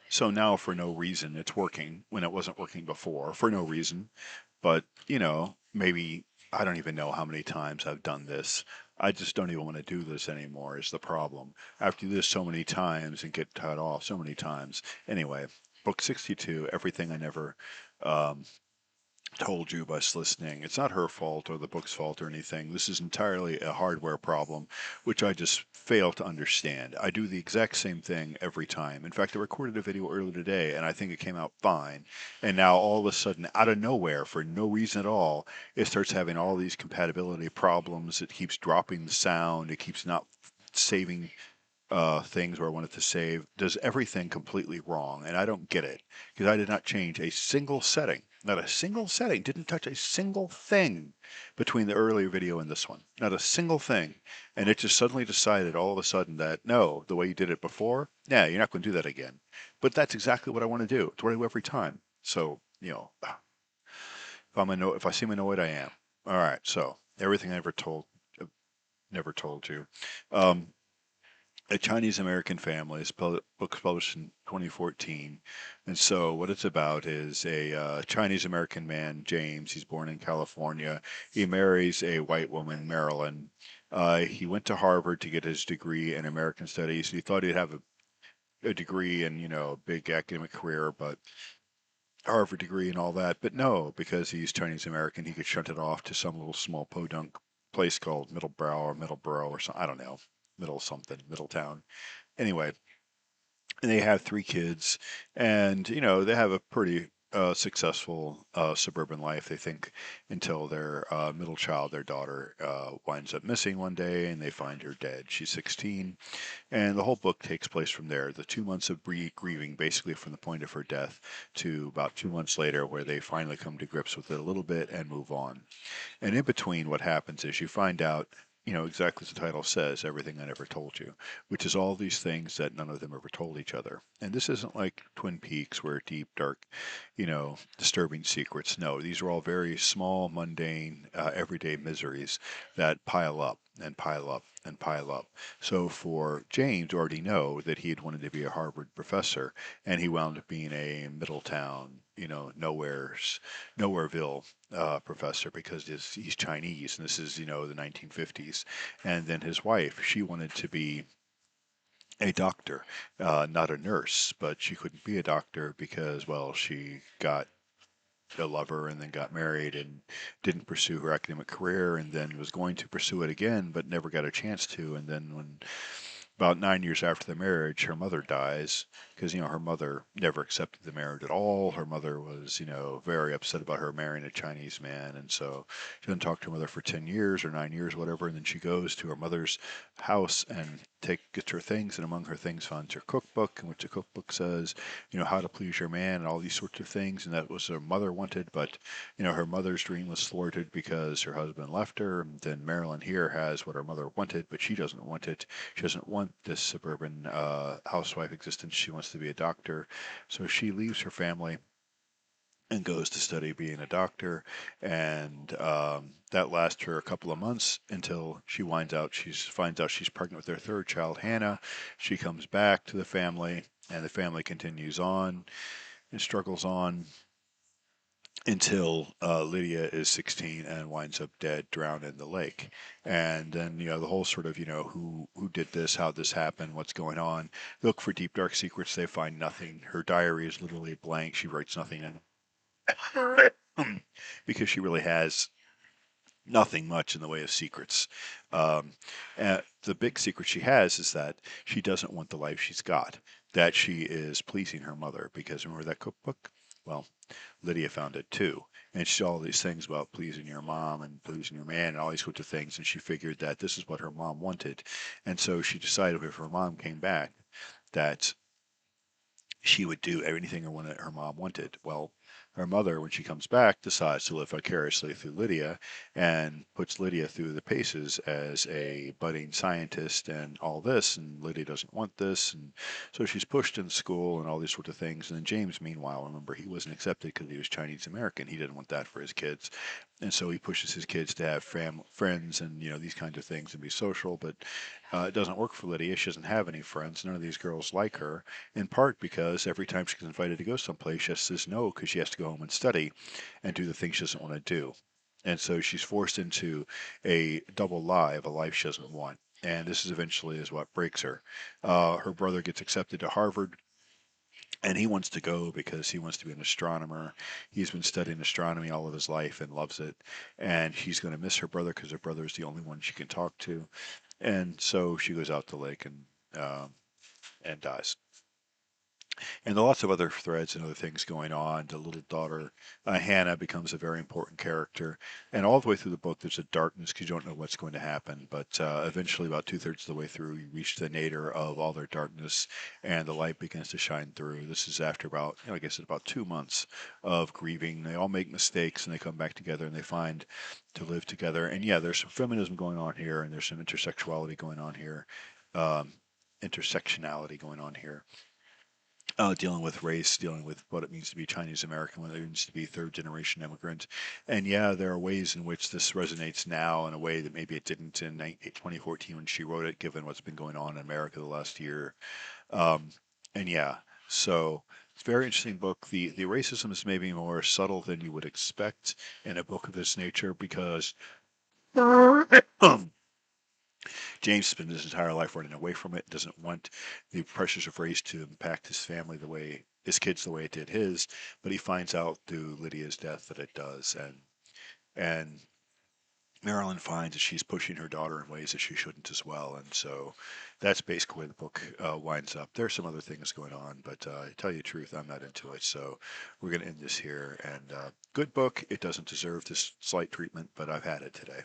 So now for no reason it's working when it wasn't working before for no reason. But, maybe I don't even know how many times I've done this. I just don't even want to do this anymore is the problem. After do this so many times and get cut off so many times. Anyway, book 62, Everything I Never um, Told You by Listening. It's not her fault or the book's fault or anything. This is entirely a hardware problem, which I just fail to understand. I do the exact same thing every time. In fact, I recorded a video earlier today and I think it came out fine. And now all of a sudden, out of nowhere, for no reason at all, it starts having all these compatibility problems. It keeps dropping the sound. It keeps not saving things where I wanted to save, does everything completely wrong, and I don't get it because I did not change a single setting, not a single setting, didn't touch a single thing between the earlier video and this one, not a single thing, and it just suddenly decided all of a sudden that no, the way you did it before, yeah, you're not going to do that again. But that's exactly what I want to do. It's what I do every time. So if I seem annoyed, I am. All right, so everything I never told you. Um, a Chinese American family. This book was published in 2014. And so, what it's about is a Chinese American man, James. He's born in California. He marries a white woman, Marilyn. He went to Harvard to get his degree in American Studies. He thought he'd have a degree and, a big academic career, but Harvard degree and all that. But no, because he's Chinese American, he gets shunted off to some little small podunk place called Middleborough or something. I don't know. Middle something, Middletown. Anyway, and they have three kids, and they have a pretty successful suburban life. They think until their middle child, their daughter, winds up missing one day, and they find her dead. She's 16, and the whole book takes place from there. The 2 months of grieving, basically from the point of her death to about 2 months later, where they finally come to grips with it a little bit and move on. And in between, what happens is you find out, exactly as the title says, everything I never told you, which is all these things that none of them ever told each other. And this isn't like Twin Peaks where deep, dark, disturbing secrets. No, these are all very small, mundane, everyday miseries that pile up and pile up and pile up. So for James to already know that he had wanted to be a Harvard professor, and he wound up being a Middletown, Nowhereville professor because he's Chinese, and this is the 1950s. And then his wife, she wanted to be a doctor, not a nurse, but she couldn't be a doctor because, well, she got a lover and then got married and didn't pursue her academic career and then was going to pursue it again but never got a chance to. And then when about 9 years after the marriage, her mother dies because her mother never accepted the marriage at all. Her mother was very upset about her marrying a Chinese man, and so she doesn't talk to her mother for 10 years or 9 years, or whatever. And then she goes to her mother's house and gets her things, and among her things finds her cookbook, in which the cookbook says, how to please your man and all these sorts of things, and that was her mother wanted, but her mother's dream was thwarted because her husband left her. And then Marilyn here has what her mother wanted, but she doesn't want it. She doesn't want this suburban housewife existence. She wants to be a doctor. So she leaves her family and goes to study being a doctor. And that lasts her a couple of months until she finds out she's pregnant with their third child, Hannah. She comes back to the family, and the family continues on and struggles on until Lydia is 16 and winds up dead, drowned in the lake. And then the whole sort of who did this, how this happened, what's going on. Look for deep dark secrets. They find nothing. Her diary is literally blank. She writes nothing in it because she really has nothing much in the way of secrets. Um, the big secret she has is that she doesn't want the life she's got. That she is pleasing her mother because remember that cookbook? Well, Lydia found it too. And she saw all these things about pleasing your mom and pleasing your man and all these sorts of things. And she figured that this is what her mom wanted. And so she decided if her mom came back that she would do anything her mom wanted. Well, her mother, when she comes back, decides to live vicariously through Lydia and puts Lydia through the paces as a budding scientist and all this. And Lydia doesn't want this. And so she's pushed in school and all these sorts of things. And then James, meanwhile, remember, he wasn't accepted because he was Chinese American. He didn't want that for his kids. And so he pushes his kids to have friends and, these kinds of things and be social. But it doesn't work for Lydia. She doesn't have any friends. None of these girls like her, in part because every time she gets invited to go someplace, she says no because she has to go home and study and do the things she doesn't want to do. And so she's forced into a double lie of a life she doesn't want. And this is eventually is what breaks her. Her brother gets accepted to Harvard, and he wants to go because he wants to be an astronomer. He's been studying astronomy all of his life and loves it. And she's going to miss her brother because her brother is the only one she can talk to. And so she goes out the lake and dies. And lots of other threads and other things going on. The little daughter, Hannah, becomes a very important character. And all the way through the book, there's a darkness because you don't know what's going to happen. But eventually, about two-thirds of the way through, you reach the nadir of all their darkness, and the light begins to shine through. This is after about, I guess, it's about 2 months of grieving. They all make mistakes, and they come back together, and they find to live together. And yeah, there's some feminism going on here, and there's some intersexuality going on here, um, intersectionality going on here, dealing with race, dealing with what it means to be Chinese American, what it means to be third generation immigrant. And yeah, there are ways in which this resonates now in a way that maybe it didn't in 2014 when she wrote it, given what's been going on in America the last year. Um, and yeah, so it's a very interesting book. The racism is maybe more subtle than you would expect in a book of this nature because James spent his entire life running away from it, doesn't want the pressures of race to impact his family the way his kids the way it did his, but he finds out through Lydia's death that it does, and Marilyn finds that she's pushing her daughter in ways that she shouldn't as well, and so that's basically where the book winds up. There's some other things going on, but to tell you the truth, I'm not into it, so we're going to end this here. And good book. It doesn't deserve this slight treatment, but I've had it today.